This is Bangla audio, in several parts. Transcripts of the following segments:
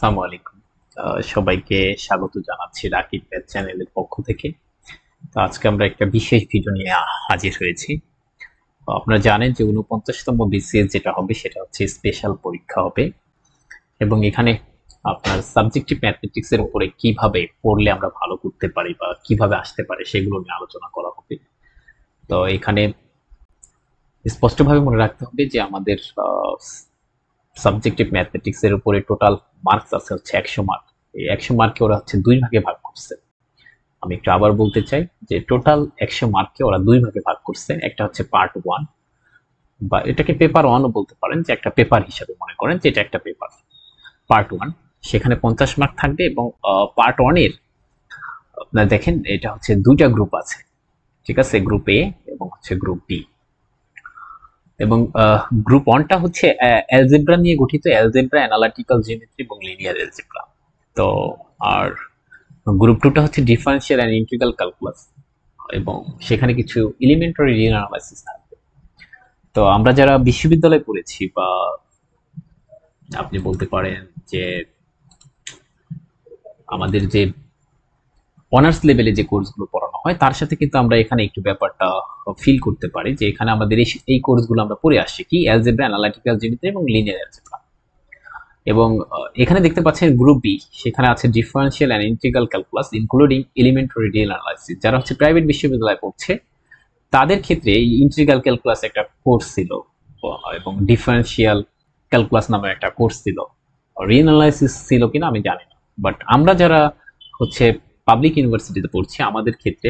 আসসালামু আলাইকুম। সবাইকে স্বাগত জানাচ্ছি রাকিব ম্যাথ চ্যানেলের পক্ষ থেকে। তো আজকে আমরা একটা বিশেষ ভিডিও নিয়ে হাজির হয়েছি। তো আপনারা জানেন যে ৪৯তম বিসিএস যেটা হবে সেটা হচ্ছে স্পেশাল পরীক্ষা হবে, এবং এখানে আপনার সাবজেক্টিভ ম্যাথমেটিক্স এর উপরে কিভাবে পড়লে আমরা ভালো করতে পারি বা কিভাবে আসতে পারে সেগুলো নিয়ে আলোচনা করা হবে। তো এখানে স্পষ্টভাবে মনে রাখতে হবে যে আমাদের সাবজেক্টিভ ম্যাথমেটিক্স এর উপরে টোটাল মার্কস আছে হচ্ছে ১০০ মার্ক। এই ১০০ মার্কে ওরা হচ্ছে দুই ভাগে ভাগ করছে। আমি একটু আবার বলতে চাই যে টোটাল ১০০ মার্ককে ওরা দুই ভাগে ভাগ করছে। একটা হচ্ছে পার্ট ওয়ান, বা এটাকে পেপার ওয়ানও বলতে পারেন, যে একটা পেপার হিসাবে মনে করেন যে এটা একটা পেপার। পার্ট ওয়ান, সেখানে ৫০ মার্ক থাকবে, এবং পার্ট ওয়ানের আপনার দেখেন এটা হচ্ছে দুইটা গ্রুপ আছে, ঠিক আছে, গ্রুপ এ এবং হচ্ছে গ্রুপ বি। এবং গ্রুপ ওয়ানটা হচ্ছে অ্যালজেব্রা নিয়ে গঠিত, অ্যালজেব্রা, অ্যানালিটিক্যাল জিওমেট্রি এবং লিনিয়ার অ্যালজেব্রা। তো আর গ্রুপ টুটা হচ্ছে ডিফারেনশিয়াল অ্যান্ড ইন্টিগ্রাল ক্যালকুলাস, এবং সেখানে কিছু এলিমেন্টারি রিয়েল অ্যানালাইসিস থাকবে। তো আমরা যারা বিশ্ববিদ্যালয়ে পড়েছি, বা আপনি বলতে পারেন যে আমাদের যে অনার্স লেভেলে যে কোর্সগুলো পড়ানো হয় তার সাথে কিন্তু আমরা এখানে একটু ব্যাপারটা ফিল করতে পারি, যে এখানে আমাদের এই কোর্সগুলো আমরা পড়ে আসছি কি অ্যালজেব্রা, অ্যানালিটিক্যাল জিওমেট্রি এবং লিনিয়ার অ্যালজেব্রা। এবং এখানে দেখতে পাচ্ছেন গ্রুপ বি, সেখানে আছে differential and integral calculus including elementary real analysis. যারা হচ্ছে প্রাইভেট বিশ্ববিদ্যালয়ে পড়ছে তাদের ক্ষেত্রে এই ইন্টিগ্রাল ক্যালকুলাস একটা কোর্স ছিল, এবং ডিফারেনশিয়াল ক্যালকুলাস নামে একটা কোর্স ছিল। রিয়েল অ্যানালাইসিস ছিল কিনা আমি জানি না, বাট আমরা যারা হচ্ছে পাবলিক ইউনিভার্সিটিতে পড়ছি আমাদের ক্ষেত্রে,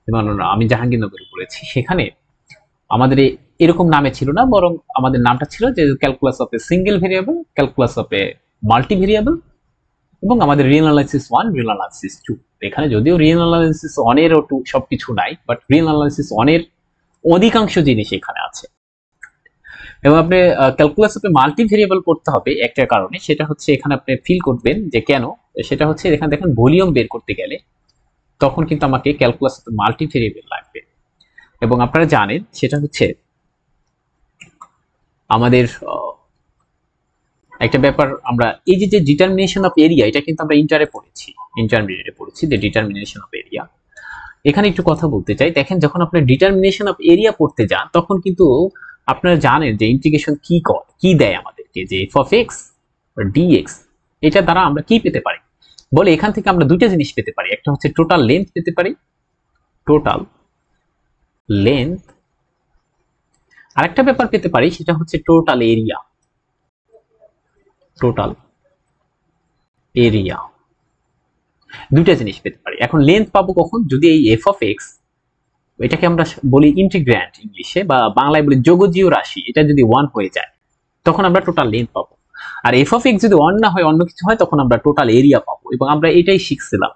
যেমন আমি জাহাঙ্গীরনগরে পড়েছি, সেখানে আমাদের এরকম নামে ছিল না, বরং আমাদের নামটা ছিল যে calculus of a single variable, calculus of a multi variable, এবং আমাদের real analysis one, real analysis two. এখানে যদিও রিয়েল অ্যানালাইসিস ওয়ানের ও টু সবকিছু নাই, বাট রিয়েল অ্যানালাইসিস ওয়ানের অধিকাংশ জিনিস এখানে আছে। এবং আপনি ক্যালকুলাস অফ মাল্টি ভেরিয়েবল করতে হবে একটা কারণে, সেটা হচ্ছে এখানে আপনি ফিল করবেন যে কেন। সেটা হচ্ছে এখানে দেখেন ভলিউম বের করতে গেলে তখন কিন্তু আমাকে ক্যালকুলাস অফ মাল্টি ভেরিয়েবল লাগবে। এবং আপনারা জানেন সেটা হচ্ছে আমাদের একটা ব্যাপার, আমরা এই যে ডিটারমিনেশন অফ এরিয়া, এটা কিন্তু আমরা ইন্টারে পড়েছি, ইন্টারমিডিয়েটে পড়েছি যে ডিটারমিনেশন অফ এরিয়া। এখানে একটু কথা বলতে চাই, দেখেন যখন আপনি ডিটারমিনেশন অফ এরিয়া পড়তে যান তখন কিন্তু আপনারা জানেন যে ইন্টিগ্রেশন কি দেয় আমাদেরকে, যে এফ অফ এক্স ডিএক্স, এটা দ্বারা আমরা কি পেতে পারি বলে এখান থেকে আমরা দুইটা জিনিস পেতে পারি। একটা হচ্ছে টোটাল লেন্থ পেতে পারি, টোটাল লেন্থ। আরেকটা ব্যাপার পেতে পারি সেটা হচ্ছে টোটাল এরিয়া, টোটাল এরিয়া। দুইটা জিনিস পেতে পারি। এখন লেন্থ পাবো কখন, যদি এই এফ অফ এক্স, এটাকে আমরা বলি ইন্টিগ্র্যান্ড ইংলিশে, বা বাংলায় বলি যোগজীয় রাশি, এটা যদি ওয়ান হয়ে যায় তখন আমরা টোটাল লেন্থ পাবো। আর এফ অফ এক্স যদি ওয়ান না হয়, অন্য কিছু হয়, তখন আমরা টোটাল এরিয়া পাবো। এবং আমরা এটাই শিখছিলাম।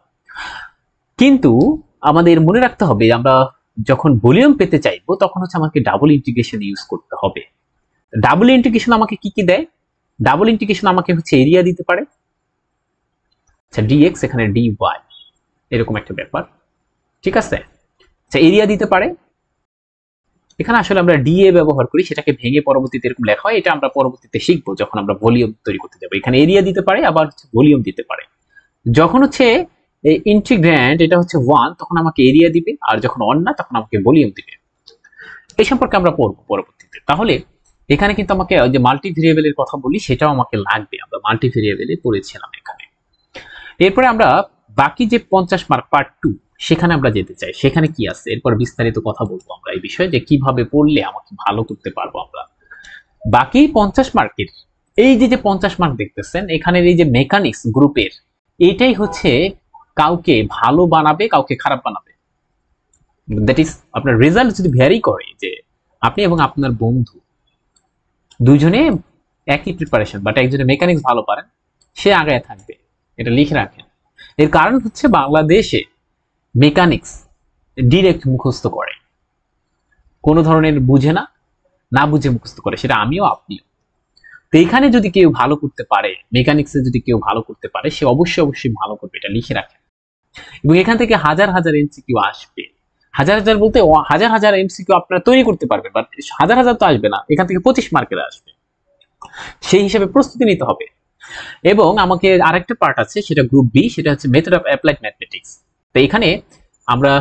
কিন্তু আমাদের মনে রাখতে হবে আমরা যখন ভলিউম পেতে চাইবো তখন হচ্ছে আমাকে ডাবল ইন্টিগ্রেশন ইউজ করতে হবে। ডাবল ইন্টিগ্রেশন আমাকে কি কি দেয়? ডাবল ইন্টিগ্রেশন আমাকে হচ্ছে এরিয়া দিতে পারে, আচ্ছা ডিএক্স, এখানে ডি ওয়াই, এরকম একটা ব্যাপার, ঠিক আছে। আচ্ছা এরিয়া দিতে পারে, এখানে আসলে আমরা ডিএ ব্যবহার করি, সেটাকে ভেঙে পরবর্তীতে এরকম লেখা হয়, এটা আমরা পরবর্তীতে শিখবো যখন আমরা ভলিউম তৈরি করতে যাবো। এখানে এরিয়া দিতে পারে, আবার হচ্ছে ভলিউম দিতে পারে। যখন হচ্ছে ইন্টিগ্র্যান্ড এটা হচ্ছে ওয়ান, তখন আমাকে এরিয়া দিবে, আর যখন ওয়ান না তখন আমাকে ভলিউম দিবে। এই সম্পর্কে আমরা পড়বো পরবর্তীতে। তাহলে এখানে কিন্তু আমাকে যে মাল্টি ভেরিয়েবলের কথা বলি সেটাও আমাকে লাগবে, আমরা মাল্টি ভেরিয়েবলে পড়েছিলাম এখানে। এরপরে আমরা বাকি যে 50 মার্ক পার্ট টু, সেখানে আমরা যেতে চাই, সেখানে কি আছে এরপর বিস্তারিত কথা বলবো আমরা এই বিষয়ে, যে কিভাবে পড়লে আমাকে ভালো করতে পারবো আমরা। বাকি 50 মার্কের এই যে 50 মার্ক দেখতেছেন এখানের এই যে মেকানিক্স গ্রুপের, এইটাই হচ্ছে কাউকে ভালো বানাবে, কাউকে খারাপ বানাবে। দ্যাট ইজ আপনার রেজাল্ট যদি ভ্যারি করে, যে আপনি এবং আপনার বন্ধু দুইজনে একই প্রিপারেশন, বাট একজনে মেকানিক্স ভালো পারেন, সে আগায় থাকবে, এটা লিখে রাখেন। এর কারণ হচ্ছে বাংলাদেশে মেকানিক্স ডিরেক্ট মুখস্থ করে, কোনো ধরনের বুঝে না, না বুঝে মুখস্থ করে, সেটা আমিও আপনিও। তো এখানে যদি কেউ ভালো করতে পারে, মেকানিক্সে যদি কেউ ভালো করতে পারে, সে অবশ্যই অবশ্যই ভালো করবে, এটা লিখে রাখেন। এবং এখান থেকে হাজার হাজার এমসিকিউ আসবে, হাজার হাজার বলতে হাজার হাজার এমসিকিউ আপনারা তৈরি করতে পারবেন, বাট হাজার হাজার তো আসবে না, এখান থেকে 25 মার্কের আসবে। সেই হিসাবে প্রস্তুতি নিতে হবে। এবং আমাকে আরেকটা পার্ট আছে, সেটা গ্রুপ বি, সেটা হচ্ছে মেথড অফ অ্যাপ্লাইড ম্যাথমেটিক্স। তো এখানে আমরা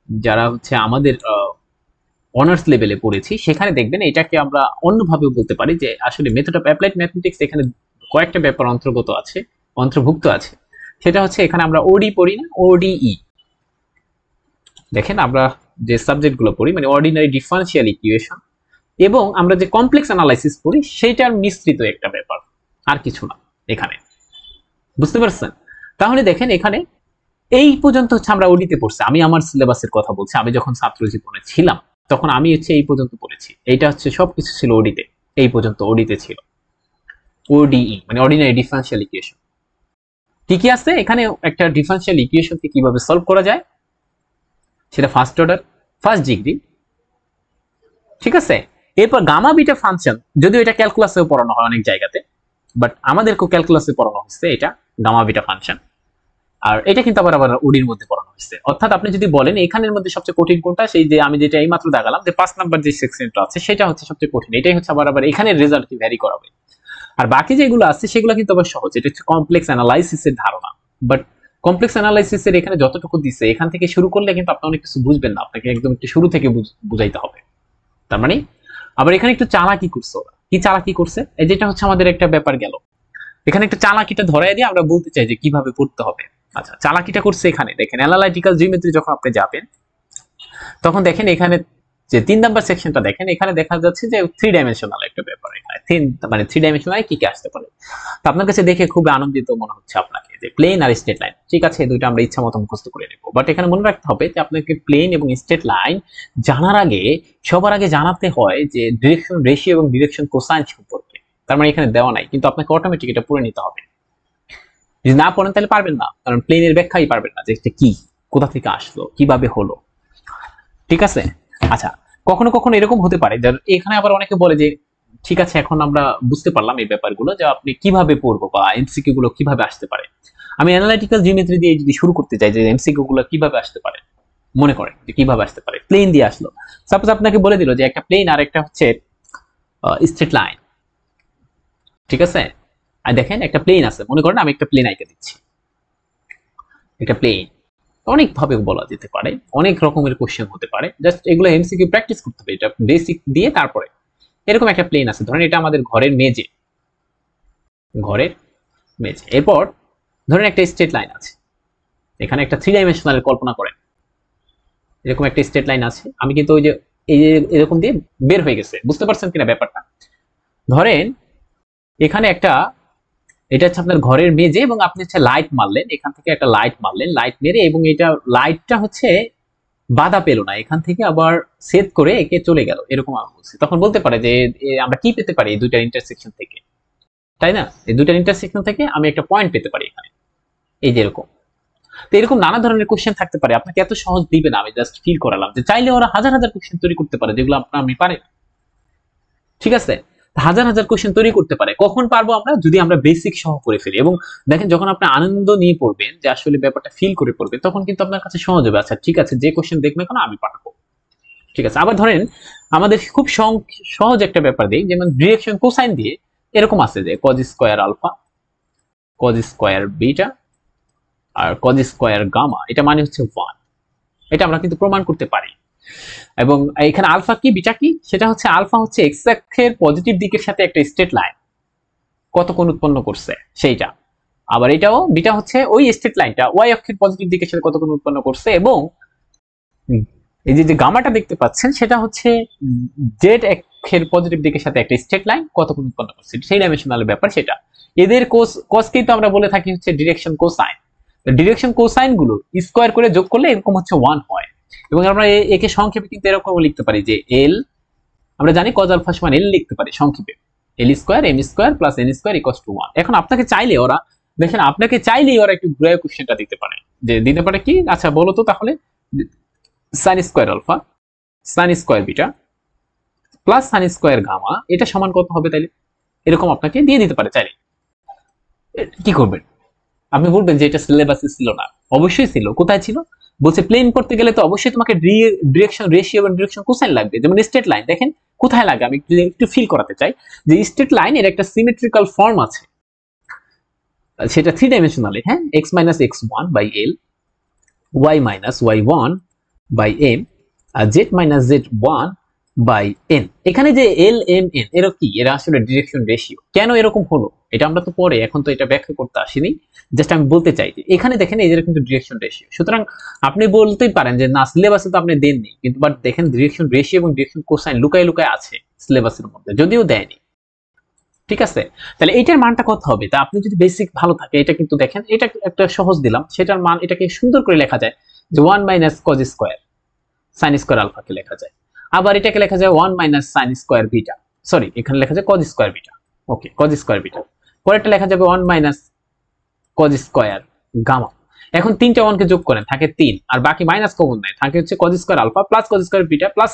যারা হচ্ছে আমাদের অনার্স লেভেলে পড়েছি সেখানে দেখবেন এটাকে আমরা অন্যভাবে বলতে পারি যে আসলে মেথড অফ অ্যাপ্লাইড ম্যাথমেটিক্স এখানে কয়েকটা ব্যাপার অন্তর্ভুক্ত আছে। সেটা হচ্ছে এখানে আমরা ওডি পড়ি না, ওডিই। দেখেন আমরা যে সাবজেক্টগুলো পড়ি মানে অর্ডিনারি ডিফারেনশিয়াল ইকুয়েশন এবং আমরা যে কমপ্লেক্স অ্যানালাইসিস পড়ি সেটার মিশ্রিত একটা ব্যাপার, আর কিছু না এখানে। বুঝতে পারছেন? তাহলে দেখেন এখানে এই পর্যন্ত হচ্ছে আমরা ওডিতে পড়ছি। আমি আমার সিলেবাসের কথা বলছি, আমি যখন ছাত্র জীবনে ছিলাম তখন আমি হচ্ছে এই পর্যন্ত পড়েছি। এইটা হচ্ছে সবকিছু ছিল ওডিতে, এই পর্যন্ত ওডিতে ছিল। ওডিই মানে অর্ডিনারি ডিফারেনশিয়াল ইকুয়েশন। কি কি আছে এখানে? একটা ডিফারেনশিয়াল ইকুয়েশনকে কিভাবে সলভ করা যায় সেটা ফার্স্ট অর্ডার, ফার্স্ট ডিগ্রি, ঠিক আছে। এরপর গামা বিটা ফাংশন, যদিও এটা ক্যালকুলাসেও পড়ানো হয় অনেক জায়গাতে, বাট আমাদেরকেও ক্যালকুলাসে পড়ানো হচ্ছে এটা গামা বিটা ফাংশন। আর এটা কিন্তু আবার ওডির মধ্যে পড়ানো হচ্ছে। অর্থাৎ আপনি যদি বলেন এখানের মধ্যে সবচেয়ে কঠিন কোনটা, সেই যে আমি যেটা এইমাত্র দেখালাম যে 5 নাম্বার যে সেকশনটা আছে সেটা হচ্ছে সবচেয়ে কঠিন। এটাই হচ্ছে আবার এখানের রেজাল্ট কি ভ্যারি করাবে। আর বাকি যেগুলো আছে সেগুলো কিন্তু আবার সহজ। এটা হচ্ছে কমপ্লেক্স অ্যানালাইসিসের ধারণা। বাট কমপ্লেক্স অ্যানালাইসিসের এখানে যতটুকু দিচ্ছে এখান থেকে শুরু করলে কিন্তু আপনি অনেক কিছু বুঝবেন না, আপনাকে একদম একটু শুরু থেকে বুঝাইতে হবে। তার মানে আবার এখানে একটু চালাকি করছে ওরা। কি চালাকি করছে? এই যেটা হচ্ছে আমাদের একটা ব্যাপার গেল, এখানে একটা চালাকিটা ধরাই দিয়ে আমরা বলতে চাই যে কিভাবে পড়তে হবে। আচ্ছা, চালাকিটা করছে এখানে দেখেন, অ্যানালাইটিক্যাল জিওমেট্রি যখন আপনি যাবেন তখন দেখেন এখানে যে 3 নাম্বার সেকশনটা দেখেন, এখানে দেখা যাচ্ছে যে 3 ডাইমেনশনাল একটা ব্যাপার। এখানে মানে 3 ডাইমেনশনাল কি কি আসতে পারে। তো আপনার কাছে দেখে খুব আনন্দিত মনে হচ্ছে আপনাকে যে প্লেন আর স্ট্রেট লাইন, ঠিক আছে, এই দুইটা আমরা ইচ্ছা মতো মুখস্থ করে নেব। বাট এখানে মনে রাখতে হবে যে আপনাকে প্লেন এবং স্ট্রেট লাইন জানার আগে সবার আগে জানাতে হয় যে ডিরেকশন রেশিও এবং ডিরেকশন কোসাইন সম্পর্কে। তার মানে এখানে দেওয়া নাই, কিন্তু আপনাকে অটোমেটিক এটা পড়ে নিতে হবে। যদি না পড়েন তাহলে পারবেন না, কারণ প্লেনের ব্যাখ্যাই পারবেন না যে এটা কি, কোথা থেকে আসলো, কিভাবে হলো, ঠিক আছে। আচ্ছা, কখনো কখনো এরকম হতে পারে যে এখানে আবার অনেকে বলে যে ঠিক আছে এখন আমরা বুঝতে পারলাম এই ব্যাপারগুলো যে আপনি কিভাবে পড়বো বা এমসিকিউ গুলো কিভাবে আসতে পারে। আমি অ্যানালিটিক্যাল জিওমেট্রি দিয়ে যদি শুরু করতে চাই যে এমসিকিউ গুলো কিভাবে আসতে পারে, মনে করেন যে কিভাবে আসতে পারে। প্লেন দিয়ে আসলো, সাপোজ আপনাকে বলে দিল যে একটা প্লেন আর একটা হচ্ছে স্ট্রেট লাইন, ঠিক আছে। আর দেখেন একটা প্লেন আছে, মনে করেন আমি একটা প্লেন আঁকে দিচ্ছি, একটা প্লেন অনেক ভাবে বলা যেতে পারে, অনেক রকমের কোশ্চেন হতে পারে। জাস্ট এগুলো এমসিকিউ প্র্যাকটিস করতে হবে, এটা বেসিক দিয়ে। তারপরে এরকম একটা প্লেন আছে, ধরেন এটা আমাদের ঘরের মেঝে, এরপর ধরেন একটা স্ট্রেট লাইন আছে, এখানে একটা 3 ডাইমেনশনাল কল্পনা করেন, এরকম একটা স্ট্রেট লাইন আছে। আমি কিন্তু ওই যে এই যে এরকম দিয়ে বের হয়ে গেছে, বুঝতে পারছেন কিনা ব্যাপারটা? ধরেন এখানে একটা, এটা হচ্ছে আপনার ঘরের মেঝে এবং আপনি হচ্ছে লাইট মারলেন, এখান থেকে একটা লাইট মারলেন, লাইট মেরে, এবং এটা লাইটটা হচ্ছে বাধা পেল না, এখান থেকে আবার সেট করে একে চলে গেল, এরকম আমি বলছি। তখন বলতে পারে যে আমরা কি পেতে পারি এই দুইটার ইন্টারসেকশন থেকে, তাই না? এই দুইটার ইন্টারসেকশন থেকে আমি একটা পয়েন্ট পেতে পারি এখানে, এই যে এরকম। তো এরকম নানা ধরনের কোশ্চেন থাকতে পারে, আপনাকে এত সহজ দিবে না, আমি জাস্ট ফিল করালাম যে চাইলে ওরা হাজার হাজার কোশ্চেন তৈরি করতে পারে যেগুলো আমি পারি না, ঠিক আছে। হাজার হাজার কোশ্চেন তৈরি করতে পারে। কখন পারবো আমরা? যদি আমরা বেসিক সহ করে ফেলি। এবং দেখেন যখন আপনি আনন্দ নিয়ে পড়বেন, যে আসলে ব্যাপারটা ফিল করে পড়বেন, তখন কিন্তু আপনার কাছে সহজ হবে। আচ্ছা ঠিক আছে, যে কোশ্চেন দেখবে কেন আমি পারবো, ঠিক আছে। আবার ধরেন আমাদের খুব সহজ একটা ব্যাপার দিই, যেমন ডিরেকশন কোসাইন দিয়ে এরকম আছে যে cos square alpha, cos square beta আর কজ স্কয়ার গামা, এটা মানে হচ্ছে 1। এটা আমরা কিন্তু প্রমাণ করতে পারি। এবং এখানে আলফা কি বিটা কি, সেটা হচ্ছে আলফা হচ্ছে এক্স অক্ষের পজিটিভ দিকের সাথে একটা স্ট্রেট লাইন কত কোণ উৎপন্ন করছে সেইটা, আবার এটাও বিটা হচ্ছে ওই স্ট্রেট লাইনটা ওয়াই অক্ষের পজিটিভ দিকের সাথে কত কোণ উৎপন্ন করছে। এবং এই যে গামাটা দেখতে পাচ্ছেন সেটা হচ্ছে জেড অক্ষের পজিটিভ দিকের সাথে একটা স্ট্রেট লাইন কত কোণ উৎপন্ন করছে, সেই ডাইমেনশনাল ব্যাপার সেটা। এদের কোসকেই তো আমরা বলে থাকি হচ্ছে ডিরেকশন কোসাইন। ডিরেকশন কোসাইন গুলো স্কয়ার করে যোগ করলে এরকম হচ্ছে 1 হয়। এবং আমরা একে সংক্ষেপে কিন্তু এরকম লিখতে পারি যে এল, আমরা জানি কজ আলফা সমান এল লিখতে পারি সংক্ষেপে, L square M square plus N square equals to 1। এখন আপনাকে চাইলে ওরা, দেখেন আপনাকে চাইলেই ওরা একটু ঘুরে কোশ্চেনটা দিতে পারে, যে দিতে পারে কি, আচ্ছা বলো তো তাহলে sine square alpha sine square beta plus sine square gamma এটা সমান কত হবে, তাইলে এরকম আপনাকে দিয়ে দিতে পারে চাইলে। কি করবেন? আপনি বলবেন যে এটা সিলেবাসে ছিল না। অবশ্যই ছিল। কোথায় ছিল? বলছে প্লেন করতে গেলে তো অবশ্যই তোমাকে ডিরেকশন রেশিও এবং ডিরেকশন কোসাইন লাগবে। যেমন স্ট্রেট লাইন দেখেন কোথায় লাগে, আমি একটু ফিল করাতে চাই যে স্ট্রেট লাইন এর একটা সিমেট্রিক্যাল ফর্ম আছে, সেটা 3 ডাইমেনশনালে, হ্যাঁ, x minus x1 by L, y minus y1 by M, আর z minus z1 by N. এখানে যে এল এম এন এরা কি, এরা আসলে ডিরেকশন রেশিও। কেন এরকম হলো এটা আমরা তো পরে, এখন তো এটা ব্যাখ্যা করতে আসিনি, জাস্ট আমি বলতে চাই যে এখানে দেখেন এই যে কিন্তু ডিরেকশন রেশিও। সুতরাং আপনি বলতেই পারেন যে না সিলেবাসে তো আপনি দেননি, কিন্তু বাট দেখেন ডিরেকশন রেশিও এবং ডিরেকশন কোসাইন লুকায় লুকায় আছে সিলেবাসের মধ্যে, যদিও দেয়নি। ঠিক আছে, তাহলে এটার মানটা কত হবে? তা আপনি যদি বেসিক ভালো থাকে, এটা কিন্তু দেখেন এটা একটা সহজ দিলাম, সেটার মান এটাকে সুন্দর করে লেখা যায় যে 1 minus cos square sine square আলফাকে লেখা যায়। আবার এটাকে লেখা যায় 1 minus sine square beta, sorry এখানে লেখা যায় cos square beta, okay cos square beta. পরেরটা লেখা যাবে 1 মাইনাস কজ স্কয়ার গামা। এখন তিনটা 1 কে যোগ করেন থাকে 3, আর বাকি মাইনাস কমন নেয় থাকে হচ্ছে cos square alpha plus cos square beta plus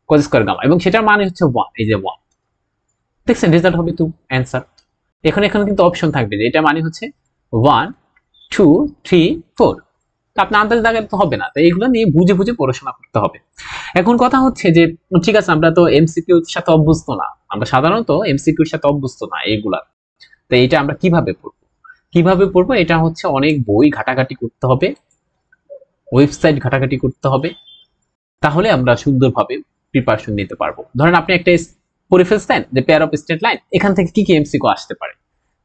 cos square gamma, এবং সেটার মানে হচ্ছে 1, এই যে 1। দেখছেন রেজাল্ট হবে তো অ্যান্সার। এখানে কিন্তু অপশন থাকবে যে এটা মানে হচ্ছে 1 2 3 4। আপনি আন্দাজ লাগালে তো হবে না, তাই এগুলো নিয়ে বুঝে বুঝে পড়াশোনা করতে হবে। এখন কথা হচ্ছে যে ঠিক আছে আমরা তো এমসিকিউ এর সাথে অভ্যস্ত না, আমরা সাধারণত এমসিকিউ এর সাথে অভ্যস্ত না এইগুলা, তো এটা আমরা কিভাবে পড়বো এটা হচ্ছে অনেক বই ঘাটাঘাটি করতে হবে, ওয়েবসাইট ঘাটাঘাটি করতে হবে, তাহলে আমরা সুন্দরভাবে প্রিপারেশন নিতে পারবো। ধরেন আপনি একটা পড়ে ফেলছেন যে পেয়ার অফ স্ট্রেট লাইন, এখান থেকে কি কি এমসিকিউ আসতে পারে,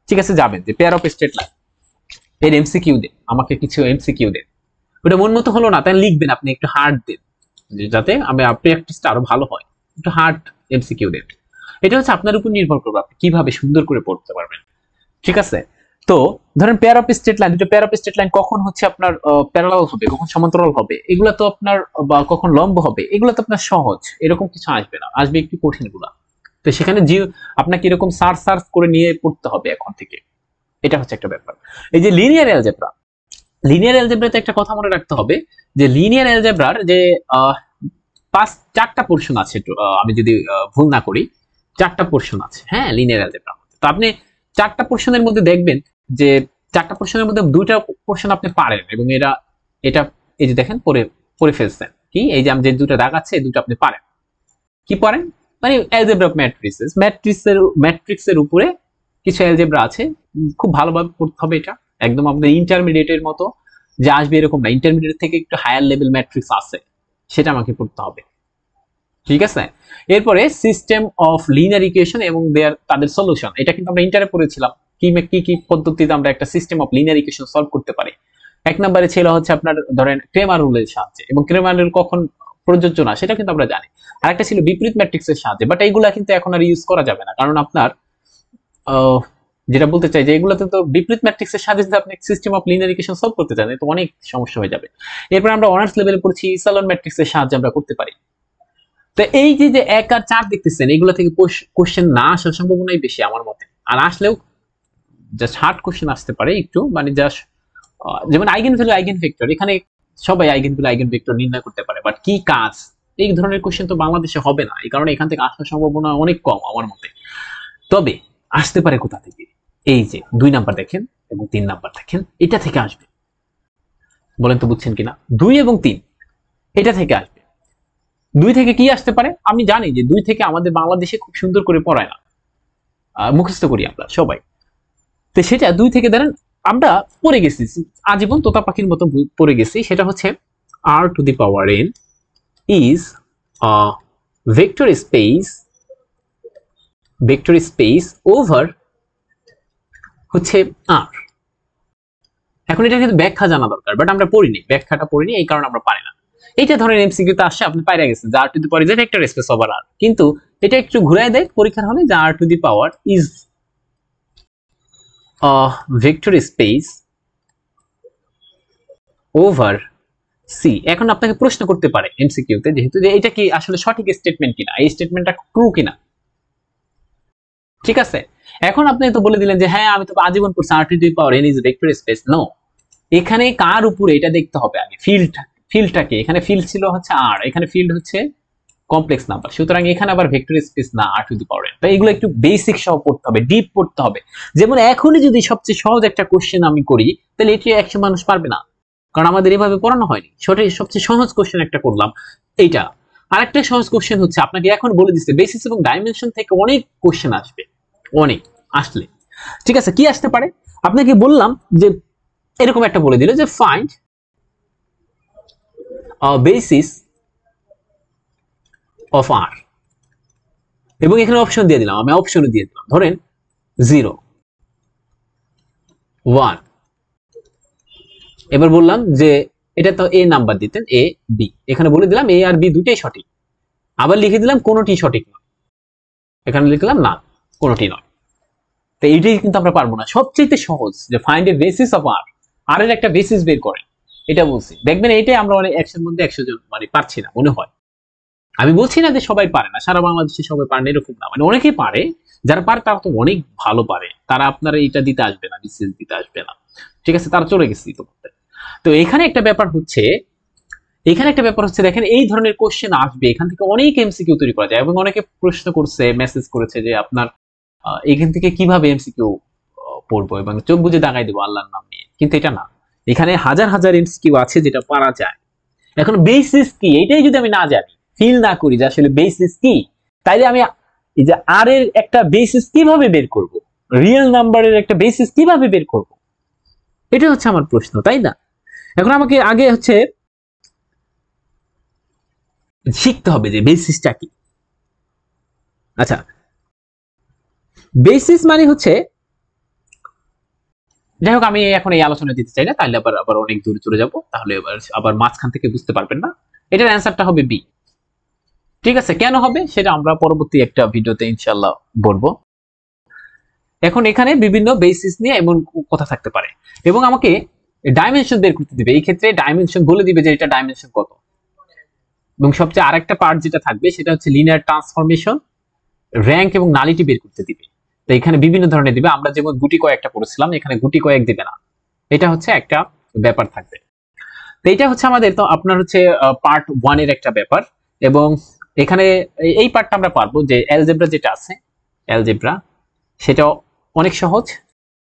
ঠিক আছে যাবেন যে পেয়ার অফ স্ট্রেট লাইন এর এমসিকিউ দেন, আমাকে কিছু এমসিকিউ দেন। ওটা মন মতো হলো না তাই লিখবেন, আপনি একটু হার্ড দেন যাতে প্র্যাকটিসটা আরো ভালো হয়, একটু হার্ড এমসিকিউ দেন। এটা হচ্ছে আপনার উপর নির্ভর করবে আপনি কিভাবে সুন্দর করে পড়তে পারবেন। ঠিক আছে, তো ধরেন পেয়ার অফ স্ট্রেট লাইন, দুটো পেয়ার অফ স্ট্রেট লাইন কখন হচ্ছে আপনার প্যারালাল হবে, কখন সমান্তরাল হবে, এগুলো তো আপনার বা কখন লম্ব হবে, এগুলো তো আপনার সহজ, এরকম কিছু আসবে না, আসবে একটু কঠিন গুলা। তো সেখানে যে আপনাকে এরকম সার্চ করে নিয়ে পড়তে হবে এখন থেকে, এটা হচ্ছে একটা ব্যাপার। এই যে লিনিয়ার অ্যালজেব্রাতে একটা কথা মনে রাখতে হবে যে লিনিয়ার অ্যালজেব্রার যে 4টা পোরশন আছে, আমি যদি ভুল না করি 4টা পোরশন আছে, হ্যাঁ লিনিয়ার অ্যালজেব্রা। তো আপনি 4টা পোরশনের মধ্যে দেখবেন যে 4টা পোরশনের মধ্যে 2টা পোরশন আপনি পারেন, এবং এটা এই যে দেখেন পড়ে ফেলছেন কি, এই যে আমি যে 2টা দাগ আছে এই 2টা আপনি পারেন, কি পারেন মানে অ্যালজেব্রা অফ ম্যাট্রিক্সের উপরে কিছু অ্যালজেব্রা আছে, খুব ভালোভাবে পড়তে হবে। এটা একদম আমাদের ইন্টারমিডিয়েটের মতো যে আসবে এরকম না, ইন্টারমিডিয়েট থেকে একটু হায়ার লেভেল ম্যাট্রিক্স আছে, সেটা আমাকে পড়তে হবে। ঠিক আছে, এরপরে সিস্টেম অফ লিনিয়ার ইকুয়েশন এবং তাদের সলিউশন, এটা কিন্তু আমরা ইন্টারে পড়েছিলাম কি পদ্ধতিতে আমরা একটা system of linear equation solve করতে পারি। এক নম্বরে ছিল হচ্ছে আপনার ধরেন ক্রেমার রুলের সাহায্যে, এবং ক্রেমার রুল কখন প্রযোজ্য না সেটা কিন্তু আমরা জানি। আরেকটা ছিল বিপরীত ম্যাট্রিক্সের সাহায্যে, বাট এইগুলা কিন্তু এখন আর ইউজ করা যাবে না, কারণ আপনার যেটা বলতে চাই যে এগুলোতে তো বিপরীত ম্যাট্রিক্সের সাহায্যে যদি আপনি system of linear equation solve করতে চান তো অনেক সমস্যা হয়ে যাবে। এরপর আমরা অনার্স লেভেলে পড়ছি ইসালন ম্যাট্রিক্সের সাহায্যে আমরা করতে পারি। তো এই যে 1 আর 4 দেখতেছেন, এগুলো থেকে কোশ্চেন না আসার সম্ভাবনাই বেশি আমার মতে, আর আসলেও জাস্ট হার্ড কোশ্চেন আসতে পারে একটু, মানে জাস্ট যেমন আইগেন ভ্যালু আইগেন ভেক্টর, এখানে সবাই আইগেন ভ্যালু আইগেন ভেক্টর নির্ণয় করতে পারে, বাট কি কাজ, এই ধরনের কোশ্চেন তো বাংলাদেশে হবে না, এই কারণে এখান থেকে আসার সম্ভাবনা অনেক কম আমার মতে। তবে আসতে পারে কোথা থেকে, এই যে 2 নাম্বার দেখেন এবং 3 নাম্বার দেখেন, এটা থেকে আসবে। বলেন তো বুঝছেন কিনা, 2 এবং 3 এটা থেকে আসবে। 2 থেকে কি আসতে পারে, আমি জানি যে 2 থেকে আমাদের বাংলাদেশে খুব সুন্দর করে পড়ায় না, মুখস্থ করি আমরা সবাই, তো সেটা 2 থেকে ধরেন আমরা পড়ে গেছি আজীবন তোতা পাখির মতো পড়ে গেছি, সেটা হচ্ছে r to the power n is a vector space over হচ্ছে r। এখন এটা কিন্তু ব্যাখ্যা জানা দরকার, বাট আমরা ব্যাখ্যাটা পড়িনি, এই কারণে আমরা পারি না। এটা ধরেন এমসিকিউ তে আসছে, আপনি পাইরা গেছেন যে r to the power is a vector space over r, কিন্তু এটা একটু ঘুরায় দেয় পরীক্ষার হলে যে r to the power is a vector space over c। এখন আপনাকে প্রশ্ন করতে পারে এমসিকিউ তে, যেহেতু যে এটা কি আসলে সঠিক স্টেটমেন্ট কিনা, এই স্টেটমেন্টটা ট্রু কিনা। ঠিক আছে, এখন আপনি তো বলে দিলেন যে হ্যাঁ আমি তো আজীবন পড়ছি r to the power n is a vector space, no, এখানে কার উপরে এটা দেখতে হবে আগে, ফিল্ডটাকে, এখানে ফিল্ড ছিল হচ্ছে r, এখানে ফিল্ড হচ্ছে কমপ্লেক্স নাম্বার, সুতরাং এখানে আবার ভেক্টর স্পেস না r to the power n। তো এগুলো একটু বেসিক সহ পড়তে হবে, ডিপ পড়তে হবে। যেমন এখনই যদি সবচেয়ে সহজ একটা কোশ্চেন আমি করি, তাহলে এটি 100 মানুষ পারবে না, কারণ আমাদের এভাবে পড়ানো হয়নি। সবচেয়ে সহজ কোশ্চেন একটা করলাম এইটা। আরেকটা সহজ কোশ্চেন হচ্ছে আপনাকে এখন বলে দিচ্ছে বেসিস এবং ডাইমেনশন থেকে অনেক কোশ্চেন আসবে, অনেক আসলে ঠিক আছে, কি আসতে পারে? আপনাকে বললাম যে এরকম একটা বলে দিল যে ফাইন্ড বেসিস অফ আর, এবং এখানে অপশন দিয়ে দিলাম, আমি অপশনও দিয়ে দিলাম, ধরেন 0 1। এবার বললাম যে এটা তো এ নাম্বার দিতেন, এ বি, এখানে বলে দিলাম এ আর বি দুটোই সঠিক, আবার লিখে দিলাম কোনোটি সঠিক নয়, এখানে লিখলাম না কোনোটি নয়। তো এইটাই কিন্তু আমরা পারবো না। সবচেয়ে সহজ যে ফাইন্ড এ বেসিস অফ আর, আর এর একটা বেসিস বের করেন, এটা বলছি। দেখবেন এইটাই আমরা মানে 100 এর মধ্যে 100 জন মানে পারছি না মনে হয়। আমি বলছি না যে সবাই পারে না, সারা বাংলাদেশে সবাই পারে না এরকম না, মানে অনেকেই পারে, যারা পারে তারা তো অনেক ভালো পারে, তারা আপনার এটা দিতে আসবে না, বিসিএস দিতে আসবে না, ঠিক আছে, তারা চলে গেছে ইতিমধ্যে। তো এখানে একটা ব্যাপার হচ্ছে, দেখেন এই ধরনের কোশ্চেন আসবে, এখান থেকে অনেক এমসিকিউ তৈরি করা যায়, এবং অনেকে প্রশ্ন করছে, মেসেজ করেছে যে আপনার এখান থেকে কিভাবে এমসিকিউ পড়বো এবং চোখ বুঝে দাগাই দেবো আল্লাহর নাম নিয়ে, কিন্তু এটা না, এখানে হাজার হাজার এমসিকিউ আছে যেটা পারা যায়। এখন বেসিস কি এটাই যদি আমি না জানি, ফিল না করি যে আসলে বেসিস কি, তাইলে আমি এই যে আর এর একটা বেসিস কিভাবে বের করব, রিয়েল নাম্বারের একটা বেসিস কিভাবে বের করব, এটা হচ্ছে আমার প্রশ্ন, তাই না? এখন আমাকে আগে হচ্ছে শিখতে হবে যে বেসিসটা কি। আচ্ছা, বেসিস মানে হচ্ছে, যাই হোক আমি এখন এই আলোচনা দিতে চাই না, তাহলে আবার আবার অনেক দূরে চলে যাব, তাহলে আবার মাঝখান থেকে বুঝতে পারবেন না। এটার অ্যান্সারটা হবে বি। ঠিক আছে, কেন হবে সেটা আমরা পরবর্তী একটা ভিডিওতে ইনশাআল্লাহ বলবো। এখন এখানে বিভিন্ন বেসিস নিয়ে এমন কথা থাকতে পারে, এবং আমাকে ডাইমেনশন বের করতে দিবে, এই ক্ষেত্রে ডাইমেনশন বলে দিবে যে এটা ডাইমেনশন কত, এবং সবচেয়ে আরেকটা পার্ট যেটা থাকবে সেটা হচ্ছে লিনিয়ার ট্রান্সফরমেশন, র্যাঙ্ক এবং নালিটি বের করতে দিবে। তো এখানে বিভিন্ন ধরনের দিবে, আমরা যেমন গুটি কয়েকটা পড়েছিলাম, এখানে গুটি কয়েক দিবে না, এটা হচ্ছে একটা ব্যাপার থাকবে। তো এটা হচ্ছে আমাদের, তো আপনার হচ্ছে পার্ট 1 এর একটা ব্যাপার, এবং এখানে এই পার্টটা আমরা পারবো যে অ্যালজেব্রা যেটা আছে, অ্যালজেব্রা সেটা অনেক সহজ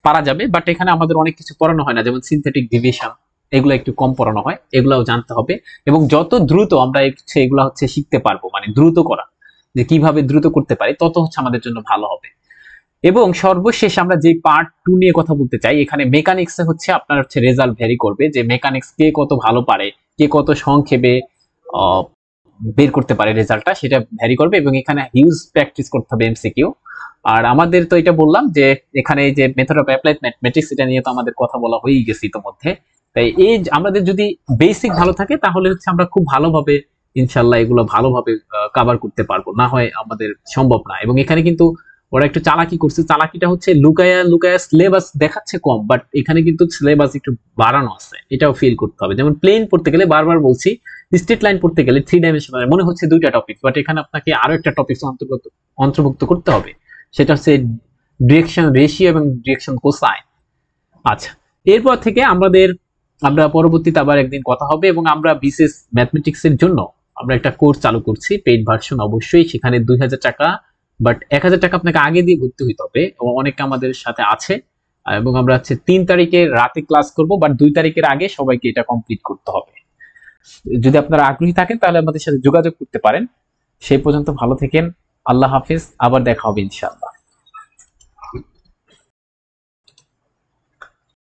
পারা যাবে, বাট এখানে আমাদের অনেক কিছু পড়ানো হয় না, যেমন সিনথেটিক ডিভিশন, এগুলো একটু কম পড়ানো হয়, এগুলাও জানতে হবে। এবং যত দ্রুত আমরা এগুলা হচ্ছে শিখতে পারবো, মানে দ্রুত করা, যে কিভাবে দ্রুত করতে পারি, তত হচ্ছে আমাদের জন্য ভালো হবে। এবং সর্বশেষ আমরা যে পার্ট 2 নিয়ে কথা বলতে চাই, এখানে মেকানিক্সে হচ্ছে আপনার হচ্ছে রেজাল্ট ভ্যারি করবে, যে মেকানিক্স কে কত ভালো পারে, কে কত সংক্ষেপে বের করতে পারে রেজাল্টটা, সেটা ভ্যারি করবে, এবং এখানে হিউজ প্র্যাকটিস করতে হবে এমসিকিউ। আর আমাদের তো এটা বললাম যে এখানে যে মেথড অফ অ্যাপ্লাইড ম্যাথমেটিক্স, এটা নিয়ে তো আমাদের কথা বলা হয়েই গেছে ইতোমধ্যে। তাই এই আমাদের যদি বেসিক ভালো থাকে, তাহলে হচ্ছে আমরা খুব ভালোভাবে ইনশাল্লাহ এগুলো ভালোভাবে কভার করতে পারবো, না হয় আমাদের সম্ভব না। এবং এখানে কিন্তু ওরা একটু চালাকি করছে, চালাকিটা হচ্ছে লুকায়া লুকায়া সিলেবাস দেখাচ্ছে কম, বাট এখানে কিন্তু সিলেবাস একটু বাড়ানো আছে, এটাও ফিল করতে হবে। যেমন প্লেন পড়তে গেলে বারবার বলছি, স্ট্রেট লাইন পড়তে গেলে 3 ডাইমেনশনাল মনে হচ্ছে 2টা টপিক, বাট এখানে আপনাকে আরো একটা টপিক অন্তর্ভুক্ত করতে হবে, সেটা হচ্ছে ডিরেকশন রেশিও এবং ডিরেকশন কোসাইন। আচ্ছা, এরপর থেকে আমরা পরবর্তীতে আবার একদিন কথা হবে, এবং আমরা বিসিএস ম্যাথমেটিক্স এর জন্য আমরা একটা কোর্স চালু করছি, পেইড ভার্সন অবশ্যই, সেখানে 2000 টাকা, বাট 1000 টাকা আপনাকে আগে দিয়ে ভর্তি হইতে হবে, এবং অনেকে আমাদের সাথে আছে। এবং আমরা হচ্ছে 3 তারিখে রাতে ক্লাস করব, বাট 2 তারিখের আগে সবাইকে এটা কমপ্লিট করতে হবে। যদি আপনারা আগ্রহী থাকেন তাহলে আমাদের সাথে যোগাযোগ করতে পারেন। সেই পর্যন্ত ভালো থাকেন, আল্লাহ হাফিজ, আবার দেখা হবে ইনশাআল্লাহ।